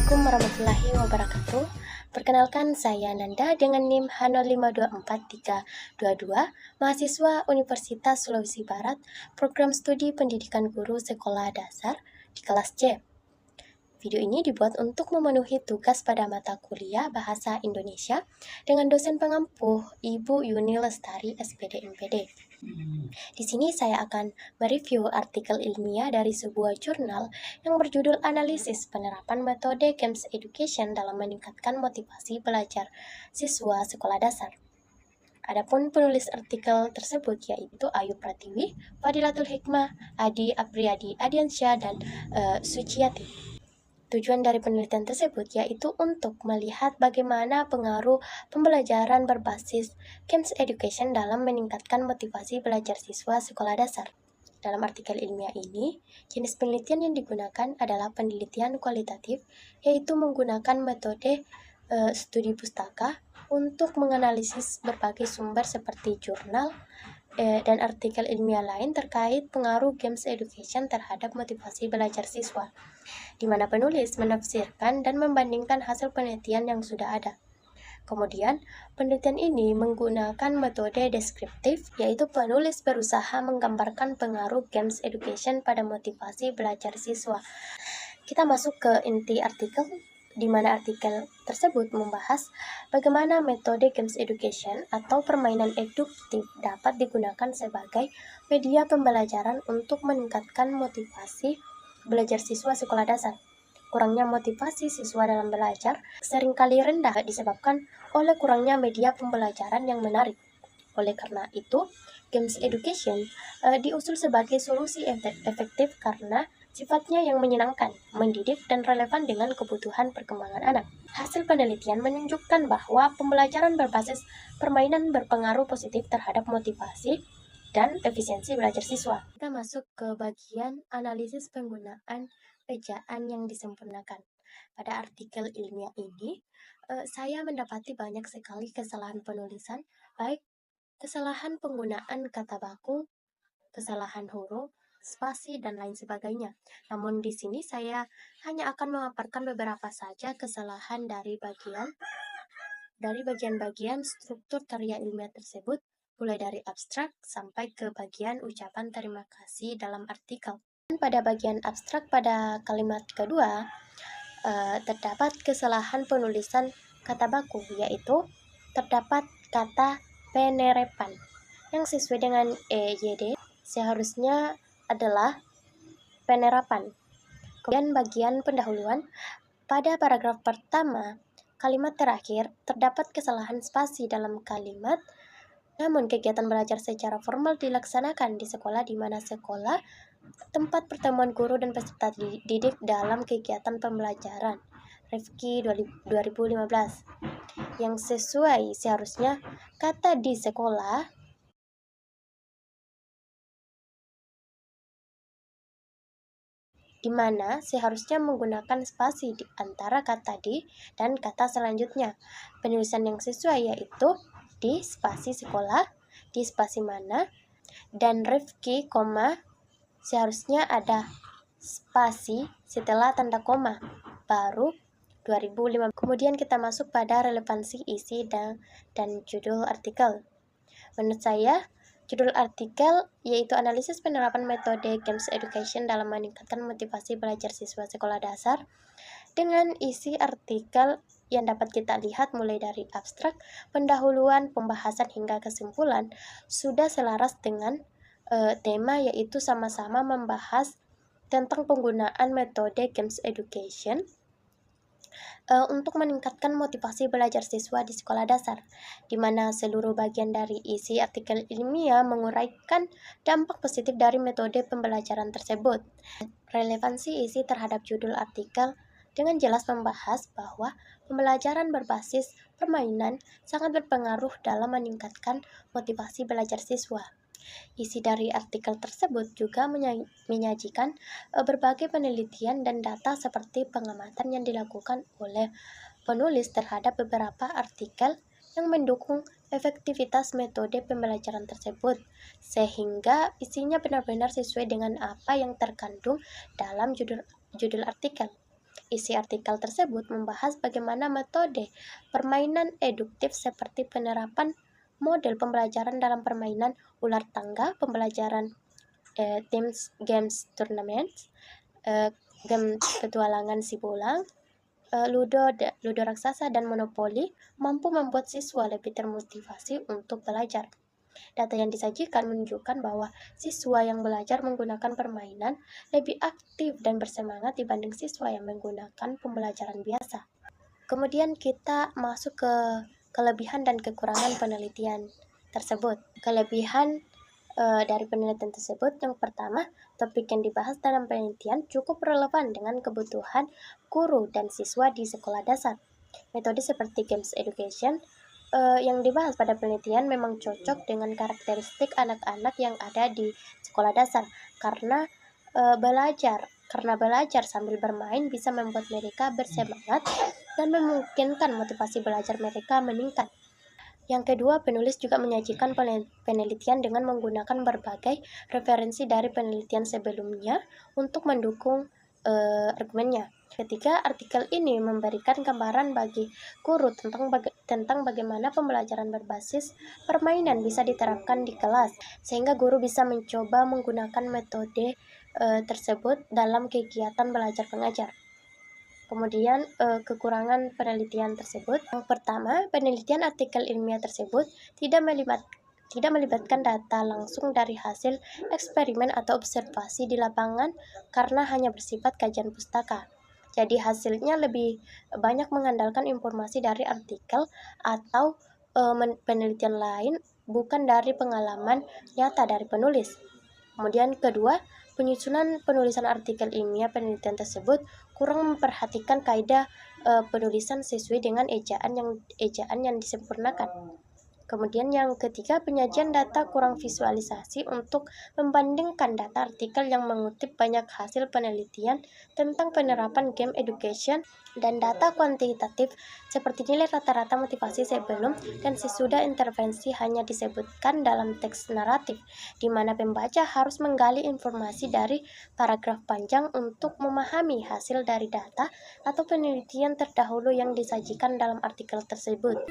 Assalamualaikum warahmatullahi wabarakatuh. Perkenalkan, saya Nanda dengan NIM H05243222, mahasiswa Universitas Sulawesi Barat, program studi pendidikan guru sekolah dasar di kelas C. Video ini dibuat untuk memenuhi tugas pada mata kuliah Bahasa Indonesia dengan dosen pengampu Ibu Yuni Lestari, SPD MPD. Di sini saya akan mereview artikel ilmiah dari sebuah jurnal yang berjudul Analisis Penerapan Metode Games Education dalam Meningkatkan Motivasi Belajar Siswa Sekolah Dasar. Adapun penulis artikel tersebut yaitu Ayu Pratiwi, Fadilatul Hikmah, Adi Apriyadi Adiansyah, dan Suciati. Tujuan dari penelitian tersebut yaitu untuk melihat bagaimana pengaruh pembelajaran berbasis Games Education dalam meningkatkan motivasi belajar siswa sekolah dasar. Dalam artikel ilmiah ini, jenis penelitian yang digunakan adalah penelitian kualitatif, yaitu menggunakan metode studi pustaka untuk menganalisis berbagai sumber seperti jurnal dan artikel ilmiah lain terkait pengaruh Games Education terhadap motivasi belajar siswa, di mana penulis menafsirkan dan membandingkan hasil penelitian yang sudah ada. Kemudian, penelitian ini menggunakan metode deskriptif, yaitu penulis berusaha menggambarkan pengaruh Games Education pada motivasi belajar siswa. Kita masuk ke inti artikel, di mana artikel tersebut membahas bagaimana metode Games Education atau permainan eduktif dapat digunakan sebagai media pembelajaran untuk meningkatkan motivasi belajar siswa sekolah dasar. Kurangnya motivasi siswa dalam belajar seringkali rendah disebabkan oleh kurangnya media pembelajaran yang menarik. Oleh karena itu, Games Education diusul sebagai solusi efektif karena sifatnya yang menyenangkan, mendidik, dan relevan dengan kebutuhan perkembangan anak. Hasil penelitian menunjukkan bahwa pembelajaran berbasis permainan berpengaruh positif terhadap motivasi dan efisiensi belajar siswa. Kita masuk ke bagian analisis penggunaan ejaan yang disempurnakan. Pada artikel ilmiah ini, saya mendapati banyak sekali kesalahan penulisan, baik kesalahan penggunaan kata baku, kesalahan huruf, spasi, dan lain sebagainya. Namun di sini saya hanya akan memaparkan beberapa saja kesalahan dari bagian-bagian struktur karya ilmiah tersebut, mulai dari abstrak sampai ke bagian ucapan terima kasih dalam artikel. Dan pada bagian abstrak pada kalimat kedua, terdapat kesalahan penulisan kata baku, yaitu terdapat kata penerapan yang sesuai dengan EYD seharusnya adalah penerapan. Kemudian bagian pendahuluan, pada paragraf pertama, kalimat terakhir, terdapat kesalahan spasi dalam kalimat. Namun kegiatan belajar secara formal dilaksanakan di sekolah, di mana sekolah tempat pertemuan guru dan peserta didik dalam kegiatan pembelajaran. Rifki 2015. Yang sesuai seharusnya kata di sekolah di mana seharusnya menggunakan spasi di antara kata di dan kata selanjutnya. Penulisan yang sesuai yaitu di spasi sekolah, di spasi mana, dan Rifki, seharusnya ada spasi setelah tanda koma, baru 2005. Kemudian kita masuk pada relevansi isi dan judul artikel. Menurut saya, judul artikel yaitu analisis penerapan metode Games Education dalam meningkatkan motivasi belajar siswa sekolah dasar, dengan isi artikel yang dapat kita lihat mulai dari abstrak, pendahuluan, pembahasan hingga kesimpulan sudah selaras dengan tema, yaitu sama-sama membahas tentang penggunaan metode Games Education untuk meningkatkan motivasi belajar siswa di sekolah dasar, di mana seluruh bagian dari isi artikel ilmiah menguraikan dampak positif dari metode pembelajaran tersebut. Relevansi isi terhadap judul artikel dengan jelas membahas bahwa pembelajaran berbasis permainan sangat berpengaruh dalam meningkatkan motivasi belajar siswa. Isi dari artikel tersebut juga menyajikan berbagai penelitian dan data seperti pengamatan yang dilakukan oleh penulis terhadap beberapa artikel yang mendukung efektivitas metode pembelajaran tersebut, sehingga isinya benar-benar sesuai dengan apa yang terkandung dalam judul artikel. Isi artikel tersebut membahas bagaimana metode permainan eduktif seperti penerapan model pembelajaran dalam permainan ular tangga, pembelajaran games tournaments, game petualangan si bolang, ludo raksasa, dan monopoli mampu membuat siswa lebih termotivasi untuk belajar. Data yang disajikan menunjukkan bahwa siswa yang belajar menggunakan permainan lebih aktif dan bersemangat dibanding siswa yang menggunakan pembelajaran biasa. Kemudian kita masuk ke kelebihan dan kekurangan penelitian tersebut. Kelebihan dari penelitian tersebut, yang pertama, topik yang dibahas dalam penelitian cukup relevan dengan kebutuhan guru dan siswa di sekolah dasar. Metode seperti games education yang dibahas pada penelitian memang cocok dengan karakteristik anak-anak yang ada di sekolah dasar karena belajar sambil bermain bisa membuat mereka bersemangat dan memungkinkan motivasi belajar mereka meningkat. Yang kedua, penulis juga menyajikan penelitian dengan menggunakan berbagai referensi dari penelitian sebelumnya untuk mendukung argumennya. Ketiga, artikel ini memberikan gambaran bagi guru tentang bagaimana pembelajaran berbasis permainan bisa diterapkan di kelas, sehingga guru bisa mencoba menggunakan metode tersebut dalam kegiatan belajar mengajar. Kemudian kekurangan penelitian tersebut. Yang pertama, penelitian artikel ilmiah tersebut tidak melibatkan data langsung dari hasil eksperimen atau observasi di lapangan karena hanya bersifat kajian pustaka. Jadi hasilnya lebih banyak mengandalkan informasi dari artikel atau penelitian lain, bukan dari pengalaman nyata dari penulis. Kemudian kedua, penyusunan penulisan artikel ilmiah penelitian tersebut kurang memperhatikan kaidah penulisan sesuai dengan ejaan yang disempurnakan. Kemudian yang ketiga, penyajian data kurang visualisasi untuk membandingkan data artikel yang mengutip banyak hasil penelitian tentang penerapan game education dan data kuantitatif seperti nilai rata-rata motivasi sebelum dan sesudah intervensi hanya disebutkan dalam teks naratif, di mana pembaca harus menggali informasi dari paragraf panjang untuk memahami hasil dari data atau penelitian terdahulu yang disajikan dalam artikel tersebut.